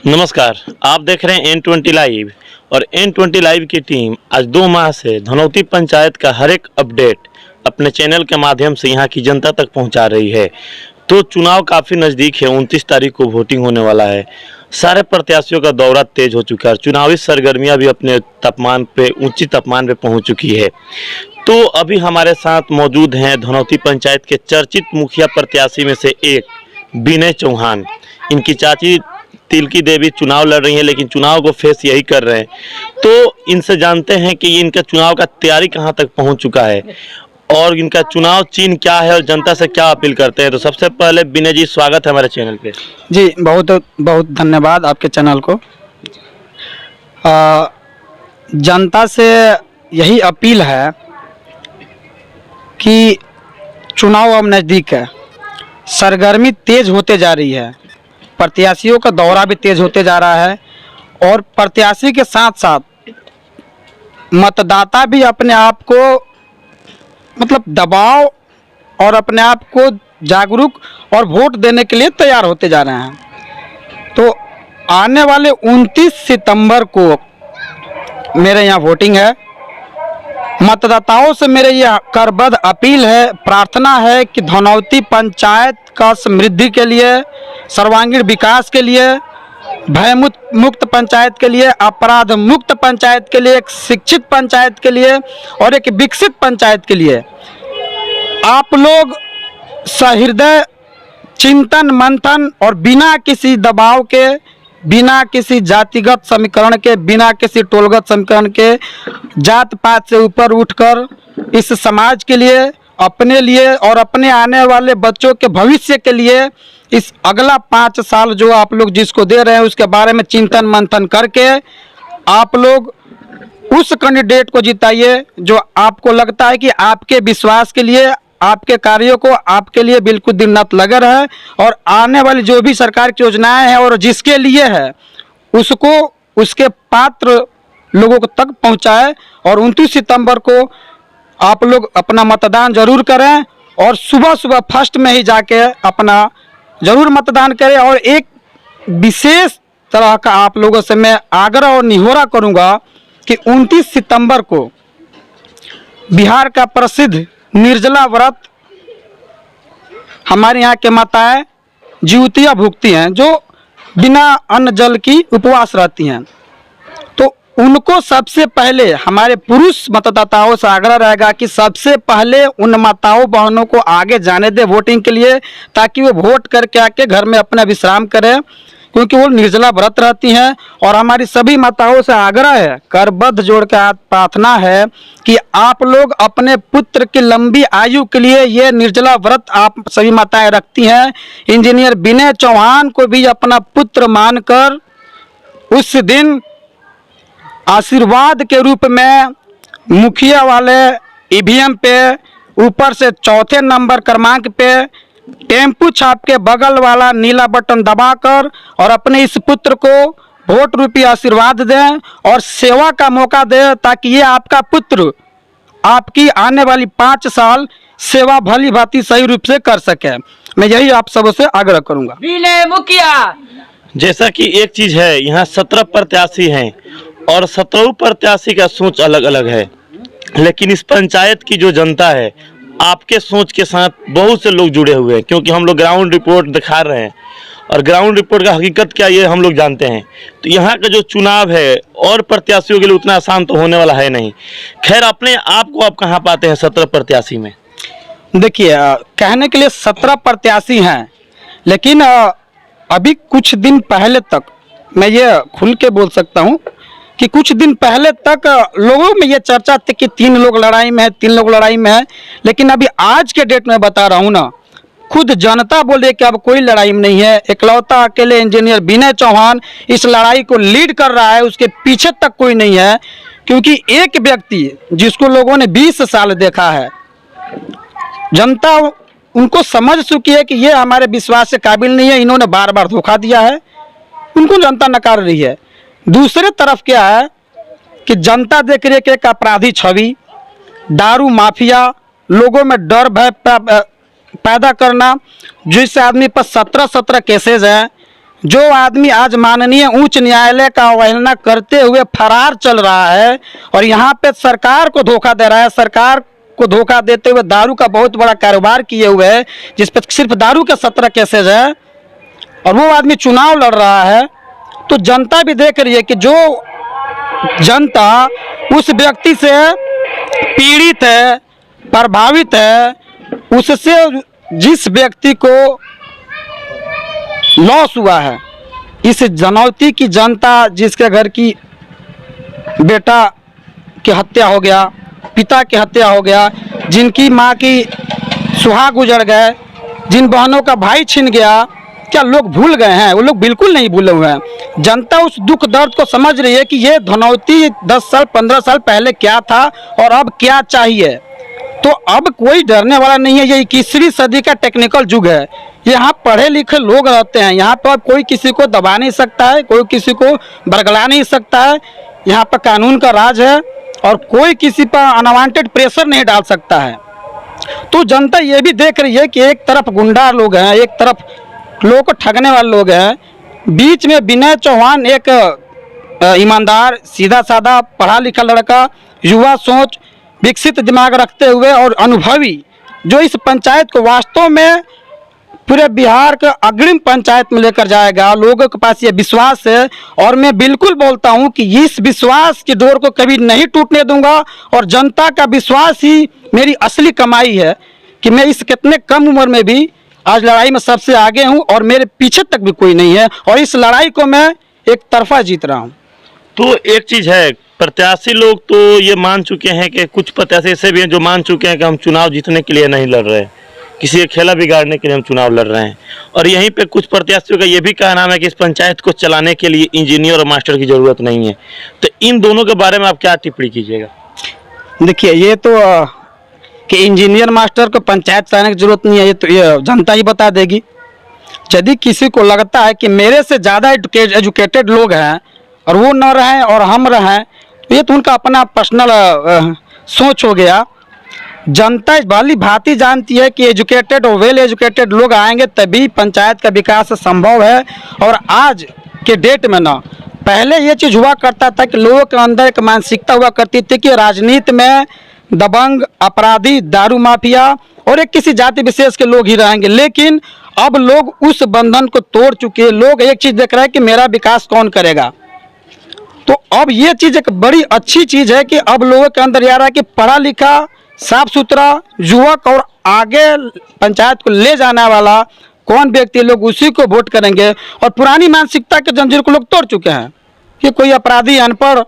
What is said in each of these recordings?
नमस्कार, आप देख रहे हैं N20 लाइव और N20 लाइव की टीम आज 2 माह से धनौती पंचायत का हर एक अपडेट अपने चैनल के माध्यम से यहां की जनता तक पहुंचा रही है। तो चुनाव काफ़ी नज़दीक है, 29 तारीख को वोटिंग होने वाला है। सारे प्रत्याशियों का दौरा तेज हो चुका है, चुनावी सरगर्मियां भी अपने ऊंची तापमान पे पहुंच चुकी है। तो अभी हमारे साथ मौजूद हैं धनौती पंचायत के चर्चित मुखिया प्रत्याशी में से एक विनय चौहान। इनकी चाची तिलकी देवी चुनाव लड़ रही हैं, लेकिन चुनाव को फेस यही कर रहे हैं। तो इनसे जानते हैं कि इनका चुनाव का तैयारी कहां तक पहुंच चुका है और इनका चुनाव चिन्ह क्या है और जनता से क्या अपील करते हैं। तो सबसे पहले विनय जी, स्वागत है हमारे चैनल पे। जी बहुत बहुत धन्यवाद आपके चैनल को। जनता से यही अपील है कि चुनाव अब नज़दीक है, सरगर्मी तेज होते जा रही है, प्रत्याशियों का दौरा भी तेज होते जा रहा है और प्रत्याशी के साथ साथ मतदाता भी अपने आप को दबाव और अपने आप को जागरूक और वोट देने के लिए तैयार होते जा रहे हैं। तो आने वाले 29 सितंबर को मेरे यहाँ वोटिंग है। मतदाताओं से मेरे यह करबद्ध अपील है, प्रार्थना है कि धनौती पंचायत का समृद्धि के लिए, सर्वांगीण विकास के लिए, भय मुक्त पंचायत के लिए, अपराध मुक्त पंचायत के लिए, एक शिक्षित पंचायत के लिए और एक विकसित पंचायत के लिए आप लोग सहृदय चिंतन मंथन और बिना किसी दबाव के, बिना किसी जातिगत समीकरण के, बिना किसी टोलगत समीकरण के, जात पात से ऊपर उठकर इस समाज के लिए, अपने लिए और अपने आने वाले बच्चों के भविष्य के लिए इस अगला 5 साल जो आप लोग जिसको दे रहे हैं उसके बारे में चिंतन मंथन करके आप लोग उस कैंडिडेट को जिताइए जो आपको लगता है कि आपके विश्वास के लिए, आपके कार्यों को आपके लिए बिल्कुल दिन रात लगे रहे और आने वाली जो भी सरकार की योजनाएं हैं और जिसके लिए है उसको उसके पात्र लोगों तक पहुंचाए। और 29 सितंबर को आप लोग अपना मतदान जरूर करें और सुबह सुबह फर्स्ट में ही जाके अपना जरूर मतदान करें। और एक विशेष तरह का आप लोगों से मैं आग्रह और निहोरा करूंगा कि 29 सितंबर को बिहार का प्रसिद्ध निर्जला व्रत हमारे यहाँ के माताएं जीवतिया भुगती हैं, जो बिना अन्न जल की उपवास रहती हैं। तो उनको सबसे पहले हमारे पुरुष मतदाताओं से आग्रह रहेगा कि सबसे पहले उन माताओं बहनों को आगे जाने दे वोटिंग के लिए, ताकि वो वोट करके आके घर में अपना विश्राम करें, क्योंकि वो निर्जला व्रत रहती हैं। और हमारी सभी माताओं से आग्रह है, करबद्ध जोड़ के प्रार्थना है कि आप लोग अपने पुत्र की लंबी आयु के लिए ये निर्जला व्रत आप सभी माताएं रखती हैं। इंजीनियर विनय चौहान को भी अपना पुत्र मानकर उस दिन आशीर्वाद के रूप में मुखिया वाले ईवीएम पे ऊपर से 4थे नंबर क्रमांक पे टेम्पू छाप के बगल वाला नीला बटन दबाकर और अपने इस पुत्र को वोट रूपी आशीर्वाद दें और सेवा का मौका दें, ताकि ये आपका पुत्र आपकी आने वाली 5 साल सेवा भली भांति सही रूप से कर सके। मैं यही आप सबों से आग्रह करूंगा। विनय मुखिया, जैसा कि एक चीज है, यहाँ 17 प्रत्याशी हैं और 17 प्रत्याशी का सोच अलग अलग है, लेकिन इस पंचायत की जो जनता है आपके सोच के साथ बहुत से लोग जुड़े हुए हैं, क्योंकि हम लोग ग्राउंड रिपोर्ट दिखा रहे हैं और ग्राउंड रिपोर्ट का हकीकत क्या ये हम लोग जानते हैं। तो यहाँ का जो चुनाव है और प्रत्याशियों के लिए उतना आसान तो होने वाला है नहीं। खैर, अपने आप को आप कहाँ पाते हैं 17 प्रत्याशी में? देखिए, कहने के लिए 17 प्रत्याशी हैं, लेकिन अभी कुछ दिन पहले तक मैं ये खुल के बोल सकता हूँ कि कुछ दिन पहले तक लोगों में ये चर्चा थी कि 3 लोग लड़ाई में है, 3 लोग लड़ाई में है। लेकिन अभी आज के डेट में बता रहा हूँ ना, खुद जनता बोले कि अब कोई लड़ाई में नहीं है। इकलौता अकेले इंजीनियर विनय चौहान इस लड़ाई को लीड कर रहा है, उसके पीछे तक कोई नहीं है। क्योंकि एक व्यक्ति जिसको लोगों ने 20 साल देखा है, जनता उनको समझ चुकी है कि ये हमारे विश्वास से काबिल नहीं है, इन्होंने बार बार धोखा दिया है, उनको जनता नकार रही है। दूसरे तरफ क्या है कि जनता देख रही है कि एक अपराधी छवि, दारू माफिया, लोगों में डर भय पैदा करना, जिस आदमी पर 17 केसेज हैं, जो आदमी आज माननीय उच्च न्यायालय का अवहेलना करते हुए फरार चल रहा है और यहाँ पे सरकार को धोखा दे रहा है, सरकार को धोखा देते हुए दारू का बहुत बड़ा कारोबार किए हुए है, जिस पर सिर्फ दारू के 17 केसेज है, और वो आदमी चुनाव लड़ रहा है, तो जनता भी देख रही है कि जो जनता उस व्यक्ति से पीड़ित है, प्रभावित है, उससे जिस व्यक्ति को लॉस हुआ है, इस जनौती की जनता जिसके घर की बेटा की हत्या हो गया, पिता की हत्या हो गया, जिनकी माँ की सुहाग गुजर गए, जिन बहनों का भाई छिन गया, क्या लोग भूल गए हैं? वो लोग बिल्कुल नहीं भूले हुए हैं। जनता उस दुख दर्द को समझ रही है कि ये धनौती 10 साल 15 साल पहले क्या था और अब क्या चाहिए। तो अब कोई डरने वाला नहीं है। ये 21वीं सदी का टेक्निकल युग है। यहाँ पढ़े लिखे लोग रहते हैं। यहाँ पर कोई किसी को दबा नहीं सकता है, कोई किसी को बरगला नहीं सकता है। यहाँ पर कानून का राज है और कोई किसी पर अनवांटेड प्रेशर नहीं डाल सकता है। तो जनता ये भी देख रही है कि एक तरफ गुंडा लोग हैं, एक तरफ लोगों को ठगने वाले लोग हैं, बीच में विनय चौहान एक ईमानदार, सीधा साधा, पढ़ा लिखा लड़का, युवा सोच, विकसित दिमाग रखते हुए और अनुभवी, जो इस पंचायत को वास्तव में पूरे बिहार के अग्रिम पंचायत में लेकर जाएगा। लोगों के पास ये विश्वास है और मैं बिल्कुल बोलता हूँ कि इस विश्वास की डोर को कभी नहीं टूटने दूंगा। और जनता का विश्वास ही मेरी असली कमाई है कि मैं इस कितने कम उम्र में भी आज लड़ाई में सबसे आगे हूँ और मेरे पीछे तक भी कोई नहीं है और इस लड़ाई को मैं एक तरफा जीत रहा हूँ। तो एक चीज़ है, प्रत्याशी लोग तो ये मान चुके हैं कि कुछ प्रत्याशी ऐसे भी हैं जो मान चुके हैं कि हम चुनाव जीतने के लिए नहीं लड़ रहे, किसी का खेला बिगाड़ने के लिए हम चुनाव लड़ रहे हैं। और यहीं पे कुछ प्रत्याशियों का ये भी कहना है कि इस पंचायत को चलाने के लिए इंजीनियर और मास्टर की ज़रूरत नहीं है। तो इन दोनों के बारे में आप क्या टिप्पणी कीजिएगा? देखिए, ये तो कि इंजीनियर मास्टर को पंचायत चलाने की जरूरत नहीं है, ये तो ये जनता ही बता देगी। यदि किसी को लगता है कि मेरे से ज़्यादा एजुकेटेड लोग हैं और वो न रहें और हम रहें, तो ये तो उनका अपना पर्सनल सोच हो गया। जनता भली भांति जानती है कि एजुकेटेड और वेल एजुकेटेड लोग आएंगे तभी पंचायत का विकास संभव है। और आज के डेट में ना, पहले ये चीज़ हुआ करता था कि लोगों के अंदर एक मानसिकता हुआ करती थी कि राजनीति में दबंग, अपराधी, दारू माफिया और एक किसी जाति विशेष के लोग ही रहेंगे। लेकिन अब लोग उस बंधन को तोड़ चुके हैं। लोग एक चीज़ देख रहे हैं कि मेरा विकास कौन करेगा। तो अब ये चीज़ एक बड़ी अच्छी चीज़ है कि अब लोगों के अंदर आ रहा है कि पढ़ा लिखा, साफ सुथरा युवक और आगे पंचायत को ले जाने वाला कौन व्यक्ति, लोग उसी को वोट करेंगे। और पुरानी मानसिकता के जंजीर को लोग तोड़ चुके हैं कि कोई अपराधी, अनपढ़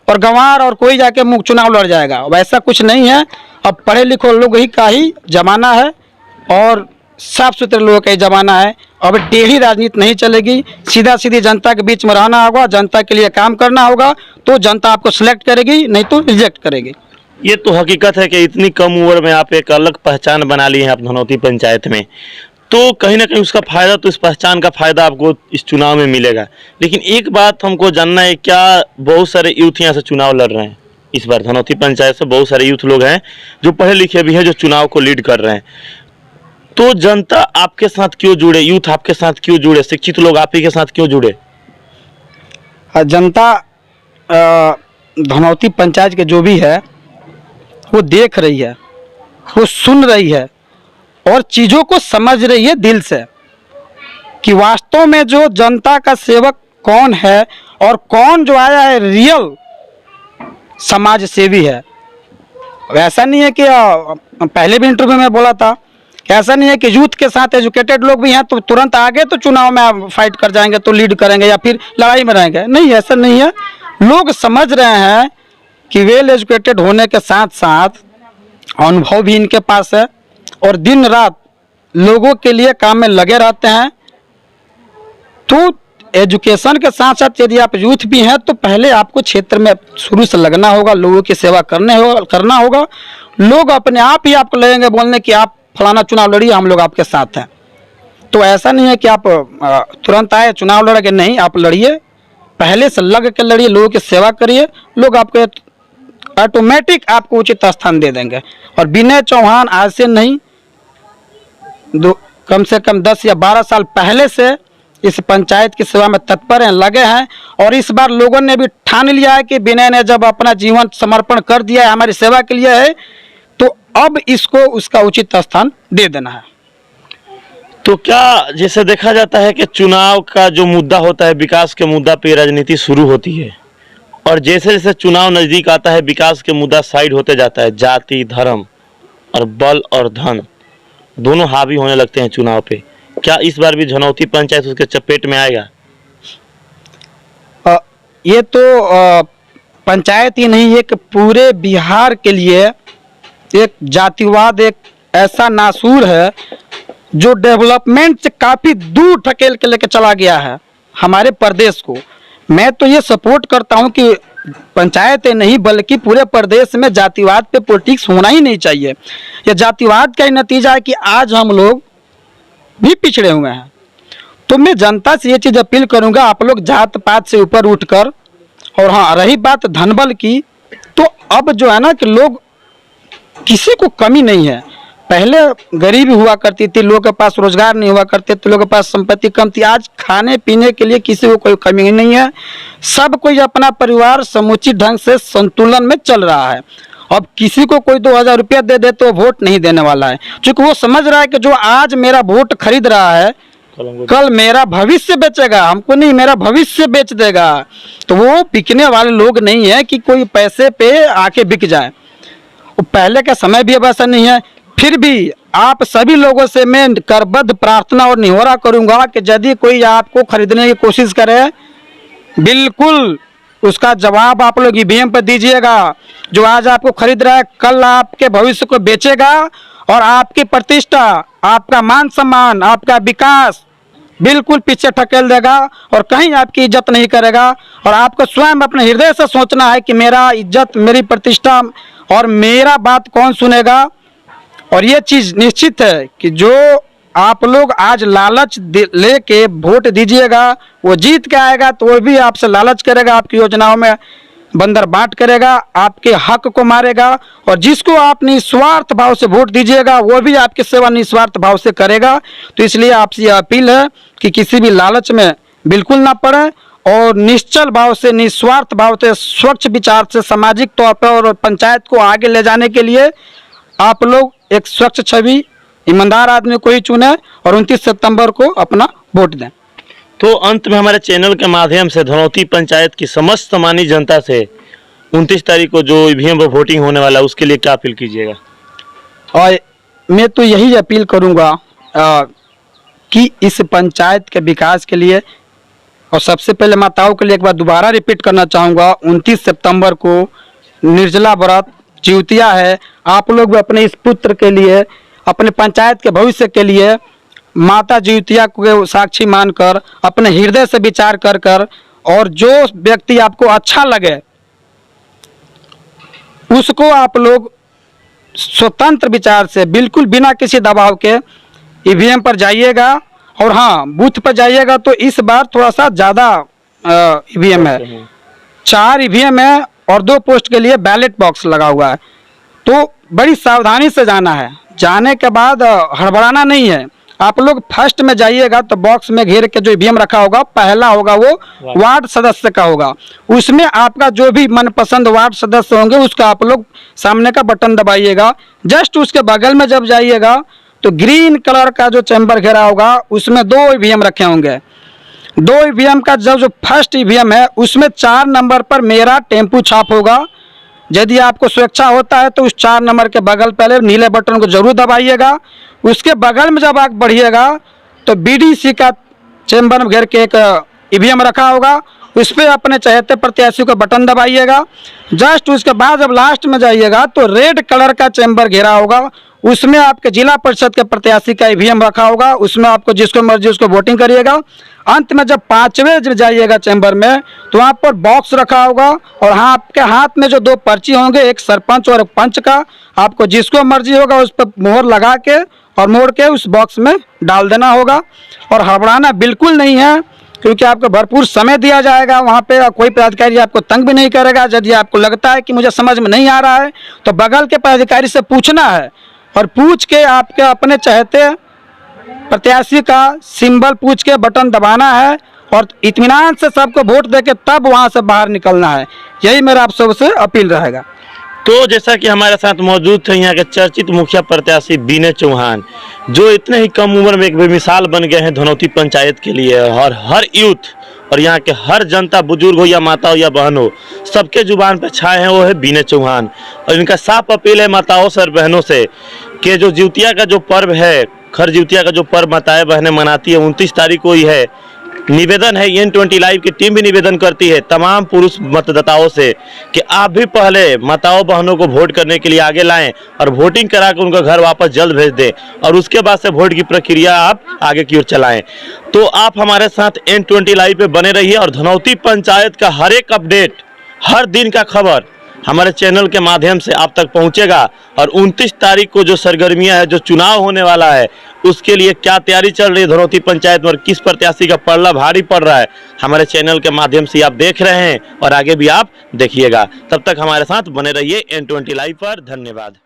और गंवार और कोई जाके मुख्य चुनाव लड़ जाएगा। अब ऐसा कुछ नहीं है। अब पढ़े लिखे लोग ही का ही जमाना है और साफ सुथरे लोगों का ही जमाना है। अब टेढ़ी राजनीति नहीं चलेगी। सीधा सीधी जनता के बीच में रहना होगा, जनता के लिए काम करना होगा, तो जनता आपको सिलेक्ट करेगी, नहीं तो रिजेक्ट करेगी। ये तो हकीकत है कि इतनी कम उम्र में आप एक अलग पहचान बना ली है आप धनौती पंचायत में, तो कहीं ना कहीं उसका फ़ायदा, तो इस पहचान का फ़ायदा आपको इस चुनाव में मिलेगा। लेकिन एक बात हमको जानना है, क्या बहुत सारे यूथ यहाँ से चुनाव लड़ रहे हैं? इस बार धनौती पंचायत से बहुत सारे यूथ लोग हैं जो पढ़े लिखे भी हैं, जो चुनाव को लीड कर रहे हैं। तो जनता आपके साथ क्यों जुड़े, यूथ आपके साथ क्यों जुड़े, शिक्षित लोग आप ही के साथ क्यों जुड़े? जनता धनौती पंचायत के जो भी है वो देख रही है, वो सुन रही है और चीज़ों को समझ रही है दिल से कि वास्तव में जो जनता का सेवक कौन है और कौन जो आया है रियल समाज सेवी है। ऐसा नहीं है कि पहले भी इंटरव्यू में बोला था, ऐसा नहीं है कि यूथ के साथ एजुकेटेड लोग भी हैं तो तुरंत आगे तो चुनाव में फाइट कर जाएंगे, तो लीड करेंगे या फिर लड़ाई में रहेंगे। नहीं, ऐसा नहीं है। लोग समझ रहे हैं कि वेल एजुकेटेड होने के साथ साथ अनुभव भी इनके पास है और दिन रात लोगों के लिए काम में लगे रहते हैं। तो एजुकेशन के साथ साथ यदि आप यूथ भी हैं तो पहले आपको क्षेत्र में शुरू से लगना होगा, लोगों की सेवा करना होगा। लोग अपने आप ही आपको लगेंगे बोलने कि आप फलाना चुनाव लड़िए, हम लोग आपके साथ हैं। तो ऐसा नहीं है कि आप तुरंत आए चुनाव लड़ेंगे, नहीं, आप लड़िए, पहले से लग के लड़िए, लोगों की सेवा करिए, लोग आपको ऑटोमेटिक आपको उचित स्थान दे देंगे। और विनय चौहान आज से नहीं, कम से कम 10 या 12 साल पहले से इस पंचायत की सेवा में तत्पर हैं, लगे हैं। और इस बार लोगों ने भी ठान लिया है कि विनय ने जब अपना जीवन समर्पण कर दिया है हमारी सेवा के लिए है, तो अब इसको उसका उचित स्थान दे देना है। तो क्या जैसे देखा जाता है कि चुनाव का जो मुद्दा होता है, विकास के मुद्दा पे राजनीति शुरू होती है, और जैसे जैसे चुनाव नज़दीक आता है विकास के मुद्दा साइड होते जाता है, जाति, धर्म और बल और धन दोनों हावी होने लगते हैं चुनाव पे। क्या इस बार भी धनौती पंचायत उसके चपेट में आएगा? ये तो पंचायत ही नहीं, एक पूरे बिहार के लिए एक जातिवाद एक ऐसा नासूर है जो डेवलपमेंट से काफ़ी दूर ढकेल के लेके चला गया है हमारे प्रदेश को। मैं तो ये सपोर्ट करता हूँ कि पंचायत नहीं बल्कि पूरे प्रदेश में जातिवाद पे पॉलिटिक्स होना ही नहीं चाहिए। यह जातिवाद का ही नतीजा है कि आज हम लोग भी पिछड़े हुए हैं। तो मैं जनता से ये चीज़ अपील करूँगा, आप लोग जात पात से ऊपर उठकर, और हाँ रही बात धनबल की, तो अब जो है ना कि लोग किसी को कमी नहीं है। पहले गरीबी हुआ करती थी, लोगों के पास रोजगार नहीं हुआ करते थे, लोगों के पास संपत्ति कम थी। आज खाने पीने के लिए किसी को कोई कमी नहीं है, सब कोई अपना परिवार समुचित ढंग से संतुलन में चल रहा है। अब किसी को कोई 2000 रुपया दे दे तो वोट नहीं देने वाला है, क्योंकि वो समझ रहा है कि जो आज मेरा वोट खरीद रहा है कल मेरा भविष्य बेचेगा, हमको नहीं मेरा भविष्य बेच देगा। तो वो बिकने वाले लोग नहीं है कि कोई पैसे पे आके बिक जाए। पहले का समय भी अब ऐसा नहीं है। फिर भी आप सभी लोगों से मैं करबद्ध प्रार्थना और निहोरा करूंगा कि यदि कोई आपको खरीदने की कोशिश करे, बिल्कुल उसका जवाब आप लोग ईवीएम पर दीजिएगा। जो आज आपको खरीद रहा है कल आपके भविष्य को बेचेगा, और आपकी प्रतिष्ठा, आपका मान सम्मान, आपका विकास बिल्कुल पीछे ठकेल देगा और कहीं आपकी इज्जत नहीं करेगा। और आपको स्वयं अपने हृदय से सोचना है कि मेरा इज्जत, मेरी प्रतिष्ठा और मेरा बात कौन सुनेगा। और ये चीज़ निश्चित है कि जो आप लोग आज लालच लेके वोट दीजिएगा, वो जीत के आएगा तो वो भी आपसे लालच करेगा, आपकी योजनाओं में बंदर बांट करेगा, आपके हक को मारेगा। और जिसको आप निस्वार्थ भाव से वोट दीजिएगा वो भी आपकी सेवा निस्वार्थ भाव से करेगा। तो इसलिए आपसे यह अपील है कि किसी भी लालच में बिल्कुल ना पड़े, और निश्चल भाव से, निस्वार्थ भाव से, स्वच्छ विचार से सामाजिक तौर पर और पंचायत को आगे ले जाने के लिए आप लोग एक स्वच्छ छवि, ईमानदार आदमी को ही चुने और 29 सितंबर को अपना वोट दें। तो अंत में हमारे चैनल के माध्यम से धनौती पंचायत की समस्त मानी जनता से 29 तारीख को जो ईवीएम पर वोटिंग होने वाला है उसके लिए क्या अपील कीजिएगा? और मैं तो यही अपील करूंगा कि इस पंचायत के विकास के लिए, और सबसे पहले माताओं के लिए एक बार दोबारा रिपीट करना चाहूँगा, 29 सितंबर को निर्जला व्रत जिउतिया है। आप लोग भी अपने इस पुत्र के लिए, अपने पंचायत के भविष्य के लिए माता जिउतिया को साक्षी मानकर अपने हृदय से विचार कर और जो व्यक्ति आपको अच्छा लगे उसको आप लोग स्वतंत्र विचार से, बिल्कुल बिना किसी दबाव के ईवीएम पर जाइएगा। और हाँ, बूथ पर जाइएगा तो इस बार थोड़ा सा ज़्यादा ईवीएम है, 4 ईवीएम है और 2 पोस्ट के लिए बैलेट बॉक्स लगा हुआ है। तो बड़ी सावधानी से जाना है, जाने के बाद हड़बड़ाना नहीं है। आप लोग फर्स्ट में जाइएगा तो बॉक्स में घेर के जो ईवीएम रखा होगा, पहला होगा वो वार्ड सदस्य का होगा, उसमें आपका जो भी मनपसंद वार्ड सदस्य होंगे उसका आप लोग सामने का बटन दबाइएगा। जस्ट उसके बगल में जब जाइएगा तो ग्रीन कलर का जो चैम्बर घेरा होगा उसमें 2 ईवीएम रखे होंगे। 2 ईवीएम का जो फर्स्ट ईवीएम है उसमें 4 नंबर पर मेरा टेम्पू छाप होगा। यदि आपको स्वेच्छा होता है तो उस 4 नंबर के बगल पहले नीले बटन को जरूर दबाइएगा। उसके बगल में जब आप बढ़िएगा तो बीडीसी का चैम्बर में घेर के एक ईवीएम रखा होगा, उस पर अपने चहेते प्रत्याशी को बटन दबाइएगा। जस्ट उसके बाद जब लास्ट में जाइएगा तो रेड कलर का चैम्बर घेरा होगा, उसमें आपके जिला परिषद के प्रत्याशी का ईवीएम रखा होगा, उसमें आपको जिसको मर्जी उसको वोटिंग करिएगा। अंत में जब 5वें जब जाइएगा चैम्बर में तो वहाँ पर बॉक्स रखा होगा और हाँ आपके हाथ में जो 2 पर्ची होंगे, एक सरपंच और एक पंच का, आपको जिसको मर्जी होगा उस पर मोहर लगा के और मोड़ के उस बॉक्स में डाल देना होगा। और हड़बड़ाना बिल्कुल नहीं है, क्योंकि आपको भरपूर समय दिया जाएगा। वहाँ पे कोई पदाधिकारी आपको तंग भी नहीं करेगा। यदि आपको लगता है कि मुझे समझ में नहीं आ रहा है तो बगल के पदाधिकारी से पूछना है और पूछ के आपके अपने चहेते प्रत्याशी का सिंबल पूछ के बटन दबाना है और इत्मीनान से सबको वोट दे के तब वहाँ से बाहर निकलना है। यही मेरा आप सबसे अपील रहेगा। तो जैसा कि हमारे साथ मौजूद थे यहाँ के चर्चित मुखिया प्रत्याशी विनय चौहान, जो इतने ही कम उम्र में एक बेमिसाल बन गए हैं धनौती पंचायत के लिए, और हर यूथ और यहाँ के हर जनता, बुजुर्ग हो या माता हो या बहन हो, सबके जुबान पर छाए हैं वो है विनय चौहान। और इनका साफ अपील है माताओं से और बहनों से कि जो जिउतिया का जो पर्व है, खर जिउतिया का जो पर्व माताएं बहनें मनाती है 29 तारीख को ही है। निवेदन है, N20 लाइव की टीम भी निवेदन करती है तमाम पुरुष मतदाताओं से कि आप भी पहले माताओं बहनों को वोट करने के लिए आगे लाएं और वोटिंग करा कर उनका घर वापस जल्द भेज दें, और उसके बाद से वोट की प्रक्रिया आप आगे की ओर चलाएं। तो आप हमारे साथ N20 लाइव पे बने रहिए और धनौती पंचायत का हर एक अपडेट, हर दिन का खबर हमारे चैनल के माध्यम से आप तक पहुंचेगा। और 29 तारीख को जो सरगर्मियां है, जो चुनाव होने वाला है, उसके लिए क्या तैयारी चल रही है धनौती पंचायत में और किस प्रत्याशी का पलड़ा भारी पड़ रहा है, हमारे चैनल के माध्यम से आप देख रहे हैं और आगे भी आप देखिएगा। तब तक हमारे साथ बने रहिए N20 लाइव पर। धन्यवाद।